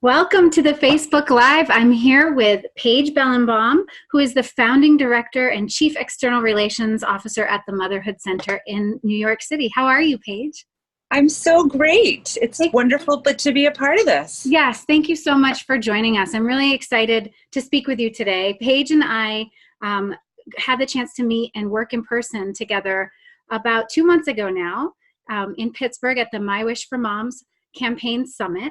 Welcome to the Facebook Live. I'm here with Paige Bellenbaum, who is the founding director and chief external relations officer at the Motherhood Center in New York City. How are you, Paige? I'm so great. It's wonderful to be a part of this. Yes, thank you so much for joining us. I'm really excited to speak with you today. Paige and I had the chance to meet and work in person together about 2 months ago now in Pittsburgh at the My Wish for Moms Campaign Summit.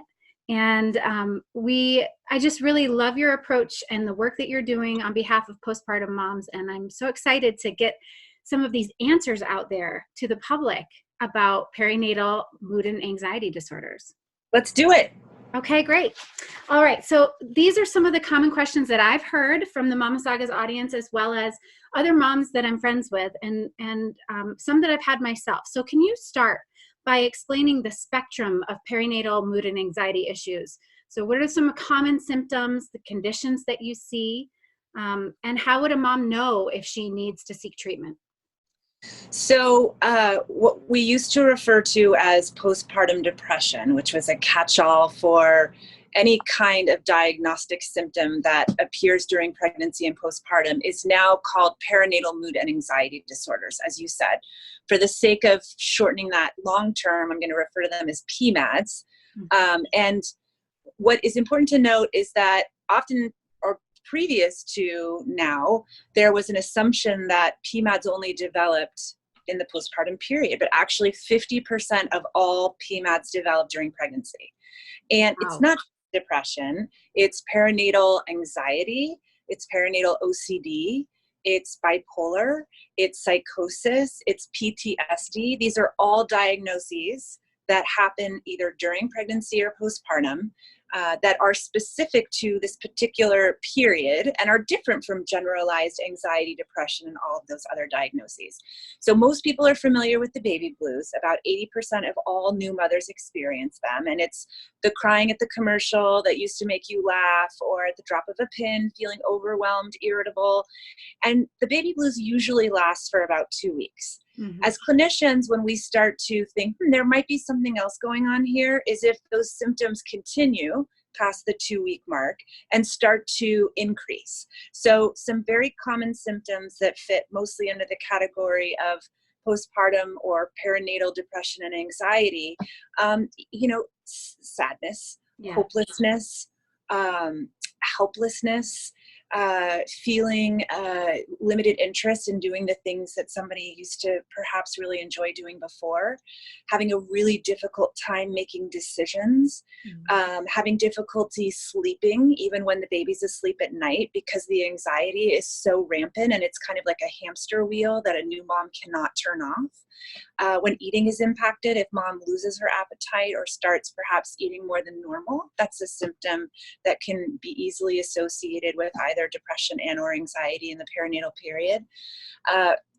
And I just really love your approach and the work that you're doing on behalf of postpartum moms. And I'm so excited to get some of these answers out there to the public about perinatal mood and anxiety disorders. Let's do it. Okay, great. All right. So these are some of the common questions that I've heard from the Mama Saga's audience, as well as other moms that I'm friends with, and some that I've had myself. So can you start by explaining the spectrum of perinatal mood and anxiety issues? So what are some common symptoms, the conditions that you see, and how would a mom know if she needs to seek treatment? So what we used to refer to as postpartum depression, which was a catch-all for any kind of diagnostic symptom that appears during pregnancy and postpartum, is now called perinatal mood and anxiety disorders, as you said. For the sake of shortening that long term, I'm going to refer to them as PMADs. And what is important to note is that often, or previous to now, there was an assumption that PMADs only developed in the postpartum period, but actually 50% of all PMADs develop during pregnancy. And It's not depression, it's perinatal anxiety, it's perinatal OCD, it's bipolar, it's psychosis, it's PTSD. These are all diagnoses that happen either during pregnancy or postpartum that are specific to this particular period and are different from generalized anxiety, depression, and all of those other diagnoses. So most people are familiar with the baby blues. About 80% of all new mothers experience them. And it's the crying at the commercial that used to make you laugh, or at the drop of a pin, feeling overwhelmed, irritable. And the baby blues usually last for about 2 weeks. Mm-hmm. As clinicians, when we start to think there might be something else going on here, is if those symptoms continue past the 2-week mark and start to increase. So some very common symptoms that fit mostly under the category of postpartum or perinatal depression and anxiety, sadness, hopelessness, helplessness, feeling limited interest in doing the things that somebody used to perhaps really enjoy doing before, having a really difficult time making decisions, having difficulty sleeping even when the baby's asleep at night, because the anxiety is so rampant and it's kind of like a hamster wheel that a new mom cannot turn off. When eating is impacted, if mom loses her appetite or starts perhaps eating more than normal, that's a symptom that can be easily associated with either depression and or anxiety in the perinatal period.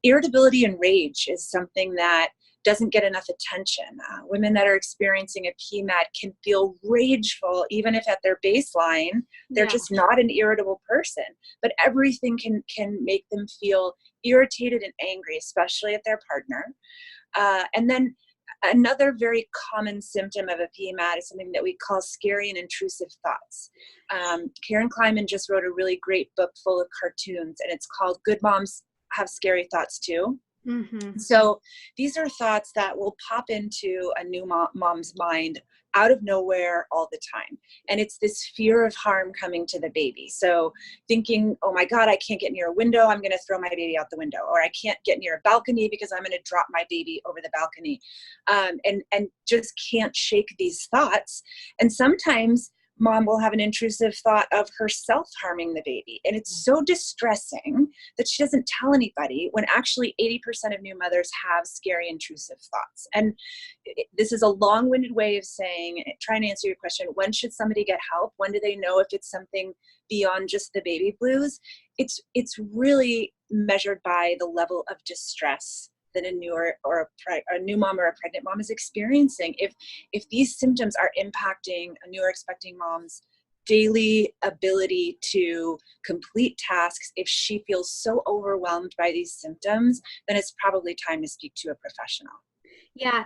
Irritability and rage is something that doesn't get enough attention. Women that are experiencing a PMAD can feel rageful, even if at their baseline, they're just not an irritable person. But everything can make them feel irritated and angry, especially at their partner. And then another very common symptom of a PMAD is something that we call scary and intrusive thoughts. Karen Kleiman just wrote a really great book full of cartoons, and it's called Good Moms Have Scary Thoughts Too. Mm-hmm. So these are thoughts that will pop into a new mom's mind out of nowhere all the time. And it's this fear of harm coming to the baby. So thinking, oh my God, I can't get near a window, I'm going to throw my baby out the window. Or I can't get near a balcony because I'm going to drop my baby over the balcony. And just can't shake these thoughts. And sometimes mom will have an intrusive thought of herself harming the baby. And it's so distressing that she doesn't tell anybody, when actually 80% of new mothers have scary intrusive thoughts. And this is a long-winded way of saying, trying to answer your question, when should somebody get help? When do they know if it's something beyond just the baby blues? It's really measured by the level of distress that a new mom or a pregnant mom is experiencing. If these symptoms are impacting a new or expecting mom's daily ability to complete tasks, if she feels so overwhelmed by these symptoms, then it's probably time to speak to a professional. Yeah,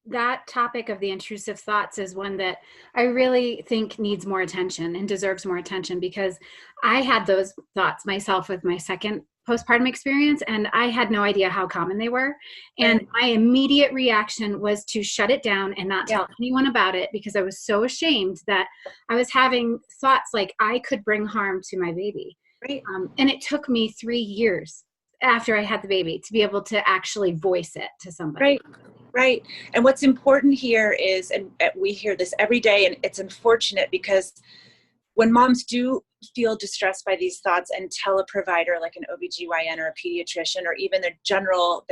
that topic of the intrusive thoughts is one that I really think needs more attention and deserves more attention, because I had those thoughts myself with my second postpartum experience, and I had no idea how common they were. And Right. my immediate reaction was to shut it down and not Yeah. tell anyone about it, because I was so ashamed that I was having thoughts like I could bring harm to my baby. Right. And it took me 3 years after I had the baby to be able to actually voice it to somebody. Right. Right. And what's important here is, and we hear this every day, and it's unfortunate because when moms do feel distressed by these thoughts and tell a provider like an OBGYN or a pediatrician or even their general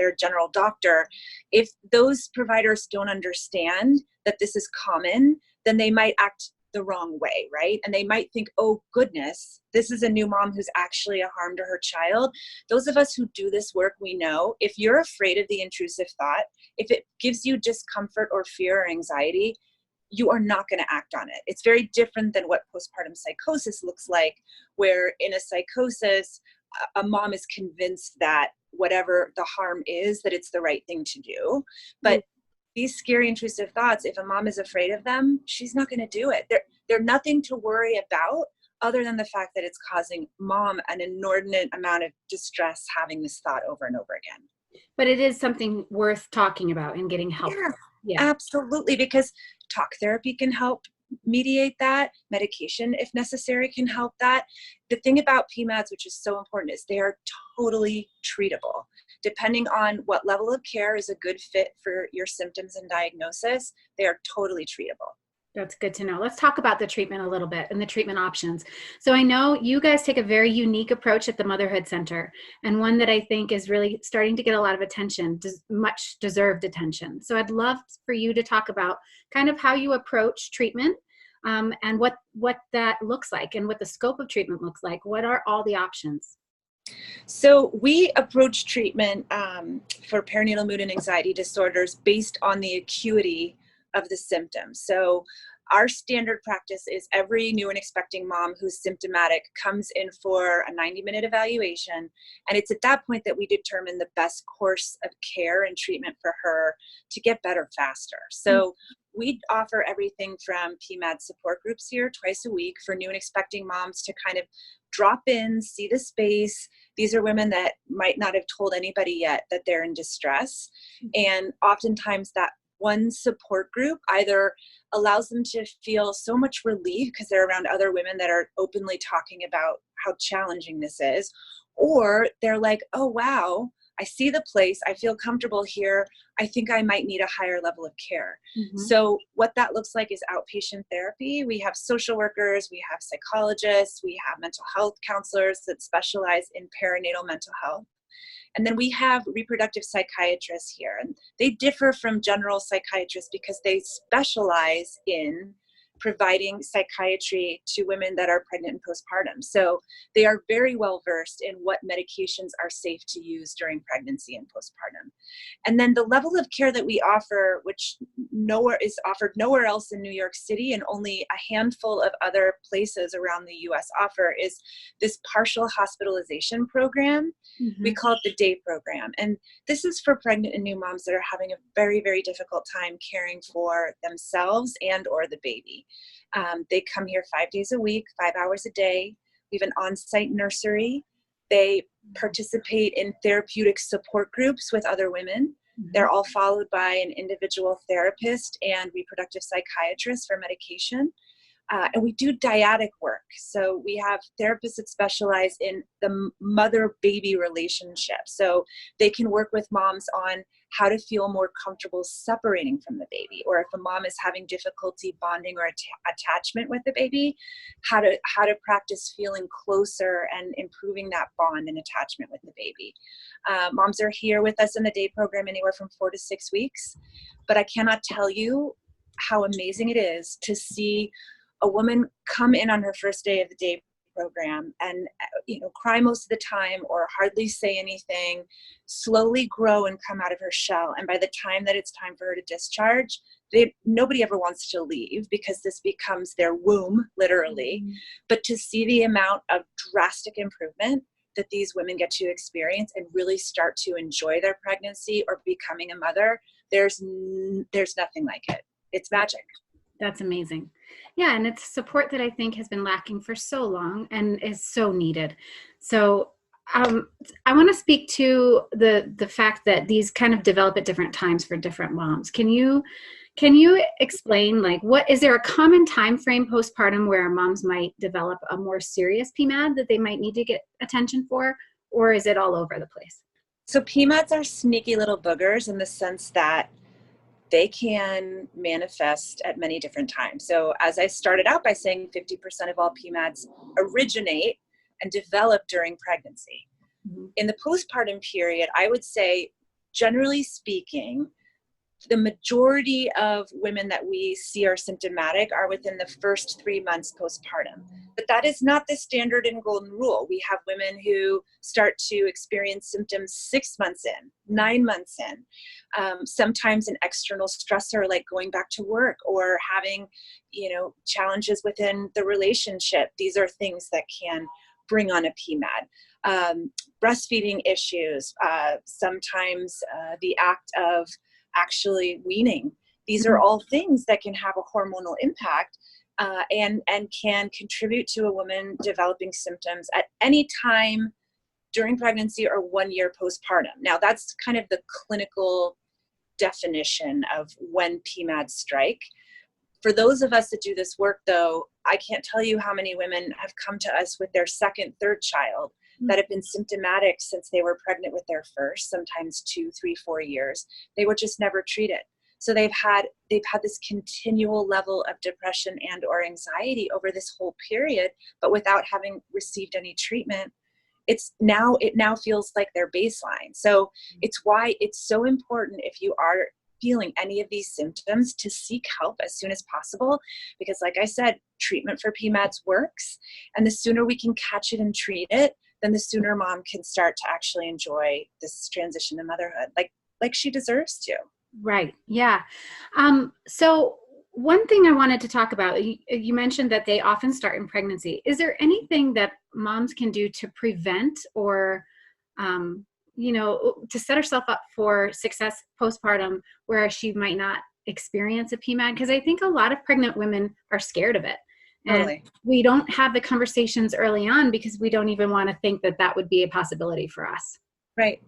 doctor, if those providers don't understand that this is common, then they might act the wrong way, right? And they might think, oh goodness, this is a new mom who's actually a harm to her child. Those of us who do this work, we know if you're afraid of the intrusive thought, if it gives you discomfort or fear or anxiety, you are not going to act on it. It's very different than what postpartum psychosis looks like, where in a psychosis, a mom is convinced that whatever the harm is, that it's the right thing to do. But these scary intrusive thoughts, if a mom is afraid of them, she's not going to do it. They're nothing to worry about other than the fact that it's causing mom an inordinate amount of distress having this thought over and over again. But it is something worth talking about and getting help Yeah, for. Yeah. absolutely. Because talk therapy can help mediate that. Medication, if necessary, can help that. The thing about PMADs, which is so important, is they are totally treatable. Depending on what level of care is a good fit for your symptoms and diagnosis, they are totally treatable. That's good to know. Let's talk about the treatment a little bit and the treatment options. So I know you guys take a very unique approach at the Motherhood Center, and one that I think is really starting to get a lot of attention, much deserved attention. So I'd love for you to talk about kind of how you approach treatment, and what that looks like and what the scope of treatment looks like. What are all the options? So we approach treatment for perinatal mood and anxiety disorders based on the acuity of the symptoms. So our standard practice is every new and expecting mom who's symptomatic comes in for a 90-minute evaluation. And it's at that point that we determine the best course of care and treatment for her to get better faster. So we offer everything from PMAD support groups here twice a week for new and expecting moms to kind of drop in, see the space. These are women that might not have told anybody yet that they're in distress. And oftentimes that one support group either allows them to feel so much relief because they're around other women that are openly talking about how challenging this is, or they're like, oh, wow, I see the place. I feel comfortable here. I think I might need a higher level of care. Mm-hmm. So what that looks like is outpatient therapy. We have social workers, we have psychologists, we have mental health counselors that specialize in perinatal mental health. And then we have reproductive psychiatrists here, and they differ from general psychiatrists because they specialize in providing psychiatry to women that are pregnant and postpartum. So they are very well versed in what medications are safe to use during pregnancy and postpartum. And then the level of care that we offer, which is offered nowhere else in New York City and only a handful of other places around the US offer, is this partial hospitalization program. Mm-hmm. We call it the DAY program. And this is for pregnant and new moms that are having a very, very difficult time caring for themselves and or the baby. They come here 5 days a week, 5 hours a day. We have an on-site nursery. They participate in therapeutic support groups with other women. Mm-hmm. They're all followed by an individual therapist and reproductive psychiatrist for medication. And we do dyadic work. So we have therapists that specialize in the mother-baby relationship. So they can work with moms on how to feel more comfortable separating from the baby, or if a mom is having difficulty bonding or attachment with the baby, how to practice feeling closer and improving that bond and attachment with the baby. Moms are here with us in the day program anywhere from 4 to 6 weeks, but I cannot tell you how amazing it is to see a woman come in on her first day of the day program and cry most of the time or hardly say anything, slowly grow and come out of her shell. And by the time that it's time for her to discharge, nobody ever wants to leave because this becomes their womb, literally. Mm-hmm. But to see the amount of drastic improvement that these women get to experience and really start to enjoy their pregnancy or becoming a mother, there's nothing like it. It's magic. That's amazing. Yeah, and it's support that I think has been lacking for so long and is so needed. So I want to speak to the fact that these kind of develop at different times for different moms. Can you explain, like, what is there a common time frame postpartum where moms might develop a more serious PMAD that they might need to get attention for, or is it all over the place? So PMADs are sneaky little boogers in the sense that they can manifest at many different times. So as I started out by saying, 50% of all PMADs originate and develop during pregnancy. Mm-hmm. In the postpartum period, I would say, generally speaking, the majority of women that we see are symptomatic are within the first 3 months postpartum. But that is not the standard and golden rule. We have women who start to experience symptoms 6 months in, 9 months in. Sometimes an external stressor like going back to work or having, challenges within the relationship. These are things that can bring on a PMAD. Breastfeeding issues, sometimes the act of actually weaning. These are all things that can have a hormonal impact and can contribute to a woman developing symptoms at any time during pregnancy or 1 year postpartum. Now, that's kind of the clinical definition of when PMADs strike. For those of us that do this work, though, I can't tell you how many women have come to us with their second, third child that have been symptomatic since they were pregnant with their first, sometimes 2, 3, 4 years. They were just never treated. So they've had this continual level of depression and or anxiety over this whole period, but without having received any treatment. It now feels like their baseline. So it's why it's so important, if you are feeling any of these symptoms, to seek help as soon as possible, because like I said, treatment for PMADs works, and the sooner we can catch it and treat it, then the sooner mom can start to actually enjoy this transition to motherhood like she deserves to. Right. Yeah. So one thing I wanted to talk about, you mentioned that they often start in pregnancy. Is there anything that moms can do to prevent or, to set herself up for success postpartum where she might not experience a PMAD? Because I think a lot of pregnant women are scared of it. And totally. We don't have the conversations early on because we don't even want to think that that would be a possibility for us. Right.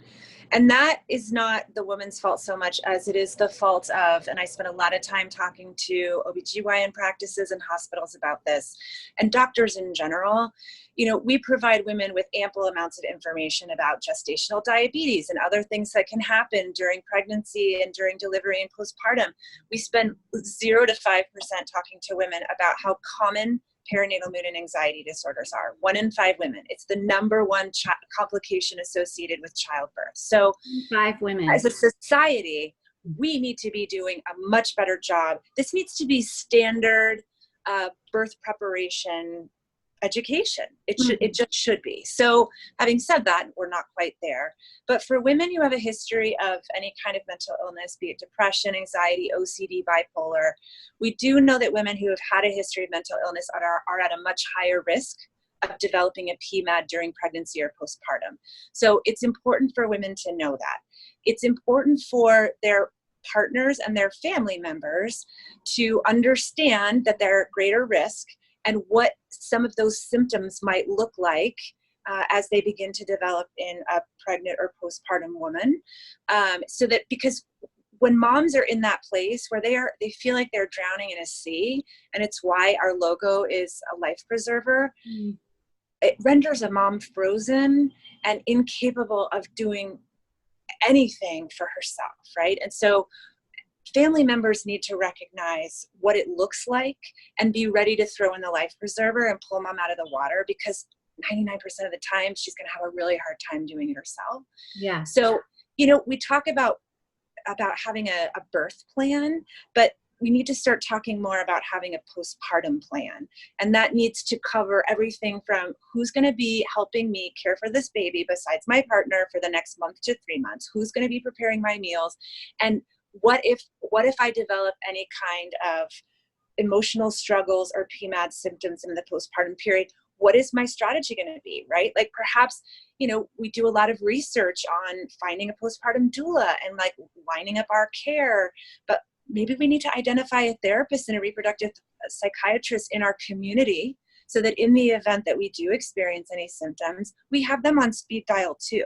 And that is not the woman's fault so much as it is the fault of, and I spent a lot of time talking to OBGYN practices and hospitals about this, and doctors in general. We provide women with ample amounts of information about gestational diabetes and other things that can happen during pregnancy and during delivery and postpartum. We spend 0 to 5% talking to women about how common perinatal mood and anxiety disorders are. 1 in 5 women. It's the number one complication associated with childbirth. So 5 women. As a society, we need to be doing a much better job. This needs to be standard birth preparation education. It just should be. So having said that, we're not quite there. But for women who have a history of any kind of mental illness, be it depression, anxiety, OCD, bipolar, we do know that women who have had a history of mental illness are at a much higher risk of developing a PMAD during pregnancy or postpartum. So it's important for women to know that. It's important for their partners and their family members to understand that they're at greater risk and what some of those symptoms might look like as they begin to develop in a pregnant or postpartum woman. So that, because when moms are in that place where they feel like they're drowning in a sea, and it's why our logo is a life preserver, it renders a mom frozen and incapable of doing anything for herself, right? And so family members need to recognize what it looks like and be ready to throw in the life preserver and pull mom out of the water, because 99% of the time she's going to have a really hard time doing it herself. Yeah. So, we talk about having a birth plan, but we need to start talking more about having a postpartum plan. And that needs to cover everything from who's going to be helping me care for this baby besides my partner for the next month to 3 months, who's going to be preparing my meals, and what if I develop any kind of emotional struggles or PMAD symptoms in the postpartum period? what is my strategy going to be, right? Like perhaps, we do a lot of research on finding a postpartum doula and like lining up our care, but maybe we need to identify a therapist and a reproductive psychiatrist in our community so that in the event that we do experience any symptoms, we have them on speed dial too.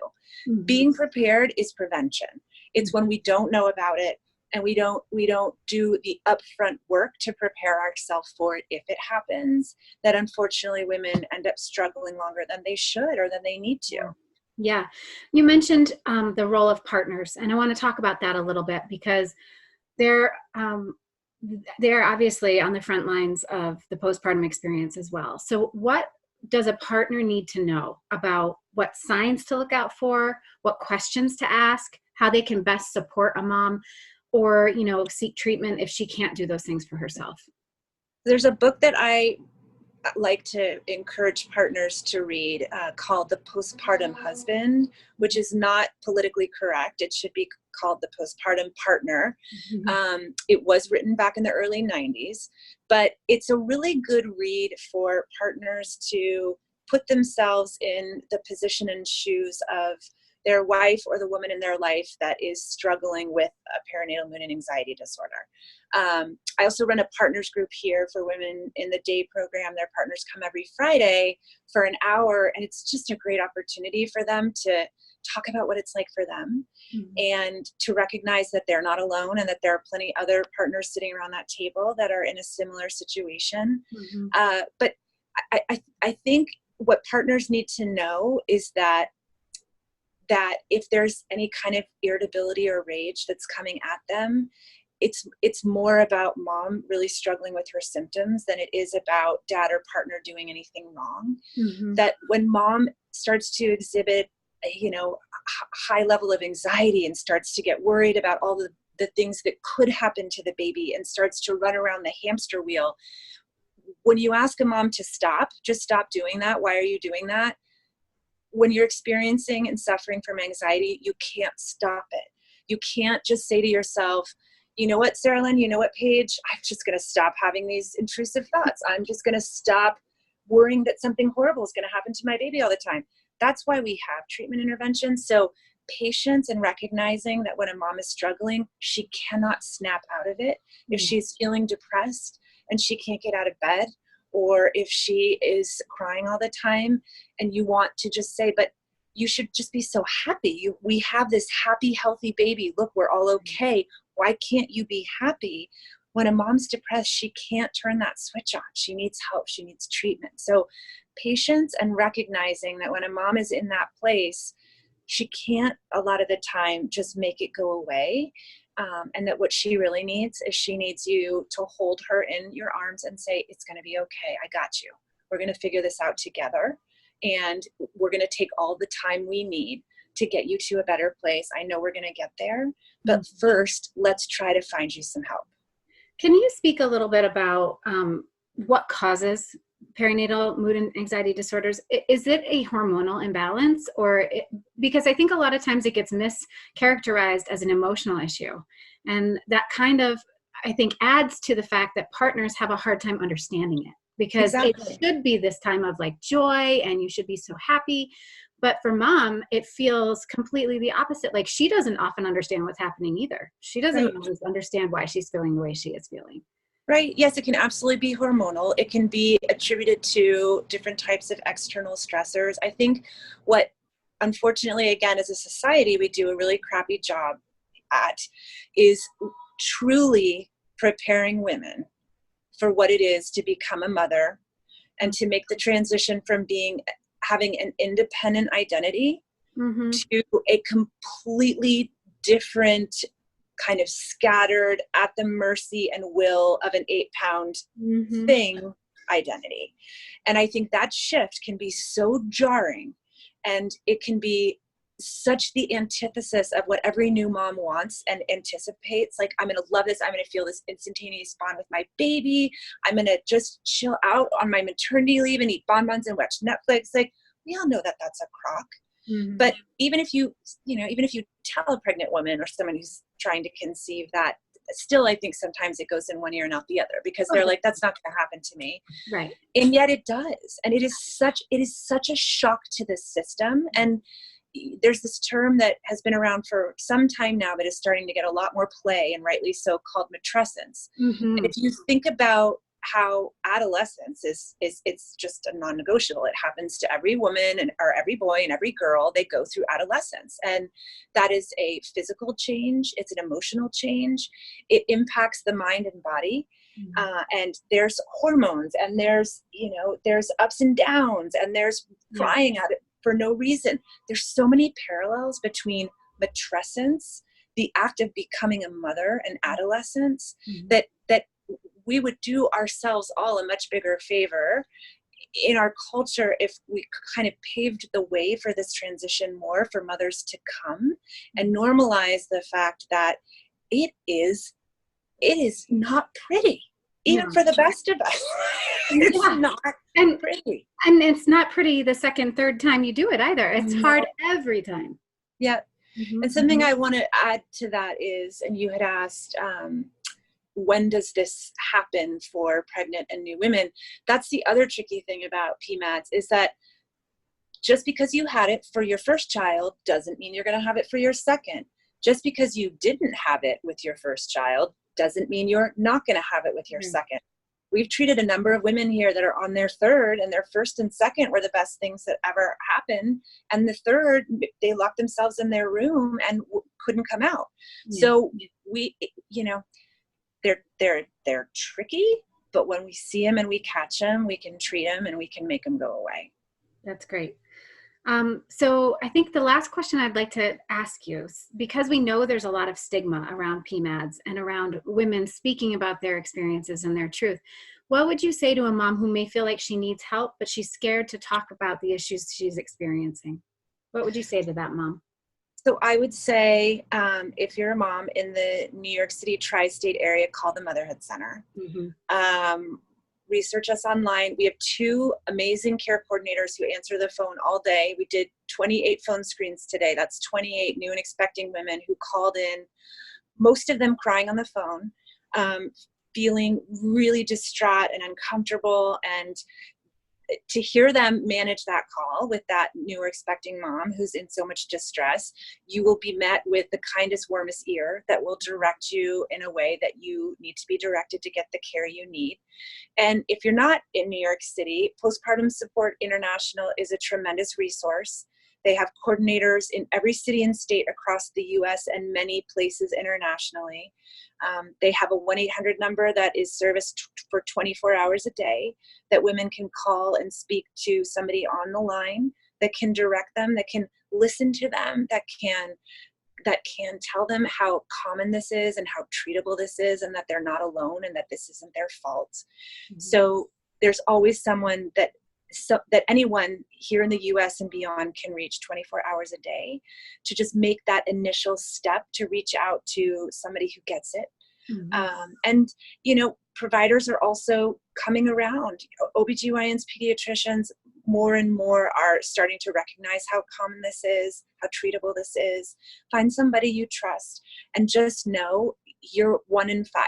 Mm-hmm. Being prepared is prevention. It's when we don't know about it and we don't do the upfront work to prepare ourselves for it if it happens, that unfortunately women end up struggling longer than they should or than they need to. Yeah. You mentioned the role of partners, and I want to talk about that a little bit because they're obviously on the front lines of the postpartum experience as well. So what does a partner need to know about what signs to look out for, what questions to ask, how they can best support a mom, or, seek treatment if she can't do those things for herself? There's a book that I like to encourage partners to read called The Postpartum Husband, which is not politically correct. It should be called The Postpartum Partner. Mm-hmm. It was written back in the early 90s, but it's a really good read for partners to put themselves in the position and shoes of their wife or the woman in their life that is struggling with a perinatal mood and anxiety disorder. I also run a partners group here for women in the day program. Their partners come every Friday for an hour, and it's just a great opportunity for them to talk about what it's like for them, mm-hmm. and to recognize that they're not alone and that there are plenty other partners sitting around that table that are in a similar situation. Mm-hmm. But I think what partners need to know is that if there's any kind of irritability or rage that's coming at them, it's more about mom really struggling with her symptoms than it is about dad or partner doing anything wrong. Mm-hmm. That when mom starts to exhibit high level of anxiety and starts to get worried about all the things that could happen to the baby and starts to run around the hamster wheel, when you ask a mom to just stop doing that, why are you doing that? When you're experiencing and suffering from anxiety, you can't stop it. You can't just say to yourself, you know what, Sarah Lynn, you know what, Paige, I'm just going to stop having these intrusive thoughts. I'm just going to stop worrying that something horrible is going to happen to my baby all the time. That's why we have treatment interventions. So patience and recognizing that when a mom is struggling, she cannot snap out of it. Mm-hmm. If she's feeling depressed and she can't get out of bed, or if she is crying all the time and you want to just say, but you should just be so happy. We have this happy, healthy baby. Look, we're all okay. Why can't you be happy? When a mom's depressed, she can't turn that switch on. She needs help. She needs treatment. So patience and recognizing that when a mom is in that place, she can't a lot of the time just make it go away. And that what she really needs is she needs you to hold her in your arms and say, it's going to be okay. I got you. We're going to figure this out together. And we're going to take all the time we need to get you to a better place. I know we're going to get there. But first, let's try to find you some help. Can you speak a little bit about what causes perinatal mood and anxiety disorders? Is it a hormonal imbalance, because I think a lot of times it gets mischaracterized as an emotional issue, and that kind of, I think, adds to the fact that partners have a hard time understanding it, because Exactly. It should be this time of like joy and you should be so happy. But for mom, it feels completely the opposite. Like she doesn't often understand what's happening either. She doesn't always understand why she's feeling the way she is feeling. Right. Yes, it can absolutely be hormonal. It can be attributed to different types of external stressors. I think what, unfortunately, again, as a society, we do a really crappy job at is truly preparing women for what it is to become a mother and to make the transition from having an independent identity mm-hmm. to a completely different kind of scattered at the mercy and will of an 8-pound mm-hmm. thing identity. And I think that shift can be so jarring, and it can be such the antithesis of what every new mom wants and anticipates. Like, I'm going to love this. I'm going to feel this instantaneous bond with my baby. I'm going to just chill out on my maternity leave and eat bonbons and watch Netflix. Like, we all know that that's a crock. Mm-hmm. But even if you tell a pregnant woman or someone who's trying to conceive that still, I think sometimes it goes in one ear and out the other, because they're like, that's not going to happen to me. Right. And yet it does. And it is such a shock to the system. And there's this term that has been around for some time now, but is starting to get a lot more play, and rightly so, called matrescence. Mm-hmm. And if you think about how adolescence is it's just a non-negotiable. It happens to every woman or every boy and every girl. They go through adolescence, and that is a physical change. It's an emotional change. It impacts the mind and body. And there's hormones, and there's ups and downs, and there's crying out for no reason. There's so many parallels between matrescence, the act of becoming a mother, and adolescence, that we would do ourselves all a much bigger favor in our culture if we kind of paved the way for this transition more for mothers to come, and normalize the fact that it is not pretty, even for the best of us. It's not pretty. And it's not pretty the second, third time you do it either. It's hard every time. Yeah. And something I want to add to that is, and you had asked, when does this happen for pregnant and new women? That's the other tricky thing about PMADS, is that just because you had it for your first child doesn't mean you're going to have it for your second. Just because you didn't have it with your first child doesn't mean you're not going to have it with your second. We've treated a number of women here that are on their third, and their first and second were the best things that ever happened. And the third, they locked themselves in their room and couldn't come out. So we, they're tricky, but when we see them and we catch them, we can treat them and we can make them go away. That's great. So I think the last question I'd like to ask you, because we know there's a lot of stigma around PMADS and around women speaking about their experiences and their truth, what would you say to a mom who may feel like she needs help, but she's scared to talk about the issues she's experiencing? What would you say to that mom? So I would say, if you're a mom in the New York City tri-state area, call the Motherhood Center. Research us online. We have 2 amazing care coordinators who answer the phone all day. We did 28 phone screens today. That's 28 new and expecting women who called in, most of them crying on the phone, feeling really distraught and uncomfortable. And to hear them manage that call with that new or expecting mom who's in so much distress, you will be met with the kindest, warmest ear that will direct you in a way that you need to be directed to get the care you need. And if you're not in New York City, Postpartum Support International is a tremendous resource. They have coordinators in every city and state across the US and many places internationally. They have a 1-800 number that is serviced for 24 hours a day, that women can call and speak to somebody on the line that can direct them, that can listen to them, that can tell them how common this is and how treatable this is, and that they're not alone and that this isn't their fault. So there's always someone that anyone here in the US and beyond can reach 24 hours a day, to just make that initial step to reach out to somebody who gets it. And, providers are also coming around. OBGYNs, pediatricians, more and more are starting to recognize how common this is, how treatable this is. Find somebody you trust, and just know you're 1 in 5.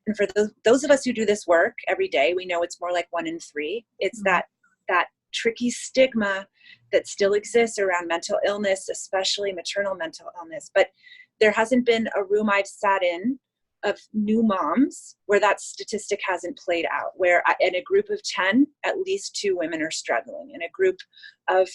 And for those of us who do this work every day, we know it's more like 1 in 3. It's that tricky stigma that still exists around mental illness, especially maternal mental illness. But there hasn't been a room I've sat in of new moms where that statistic hasn't played out, where in a group of 10, at least 2 women are struggling. In a group of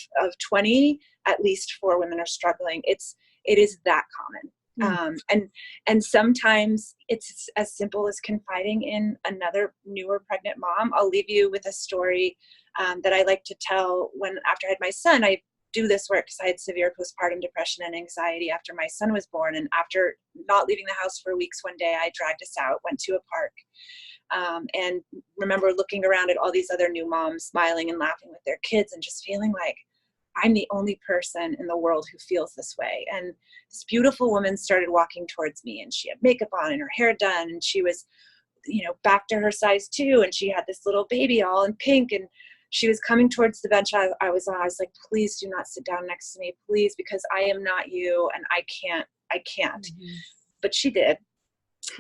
20, at least 4 women are struggling. It is that common. And sometimes it's as simple as confiding in another newer pregnant mom. I'll leave you with a story that I like to tell. After I had my son, I do this work because I had severe postpartum depression and anxiety after my son was born. And after not leaving the house for weeks, one day I dragged us out, went to a park, and remember looking around at all these other new moms smiling and laughing with their kids, and just feeling like I'm the only person in the world who feels this way. And this beautiful woman started walking towards me, and she had makeup on and her hair done, and she was, back to her size 2, and she had this little baby all in pink, and she was coming towards the bench I was on. I was like, please do not sit down next to me, please, because I am not you, and I can't. But she did.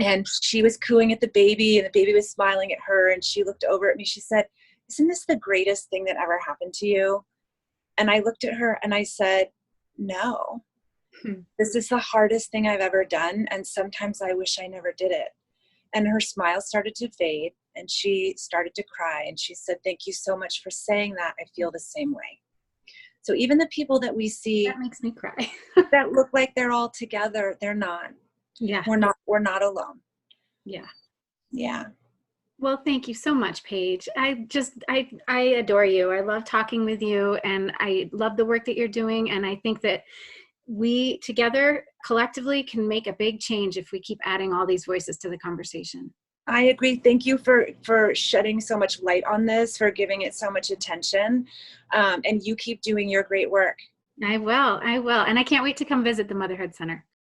And she was cooing at the baby, and the baby was smiling at her, and she looked over at me. She said, "Isn't this the greatest thing that ever happened to you?" And I looked at her and I said, "No, this is the hardest thing I've ever done. And sometimes I wish I never did it." And her smile started to fade and she started to cry. And she said, "Thank you so much for saying that. I feel the same way." So even the people that we see That makes me cry. that look like they're all together, they're not. Yeah. We're not alone. Yeah. Yeah. Well, thank you so much, Paige. I adore you. I love talking with you, and I love the work that you're doing. And I think that we together collectively can make a big change if we keep adding all these voices to the conversation. I agree. Thank you for shedding so much light on this, for giving it so much attention. And you keep doing your great work. I will. And I can't wait to come visit the Motherhood Center.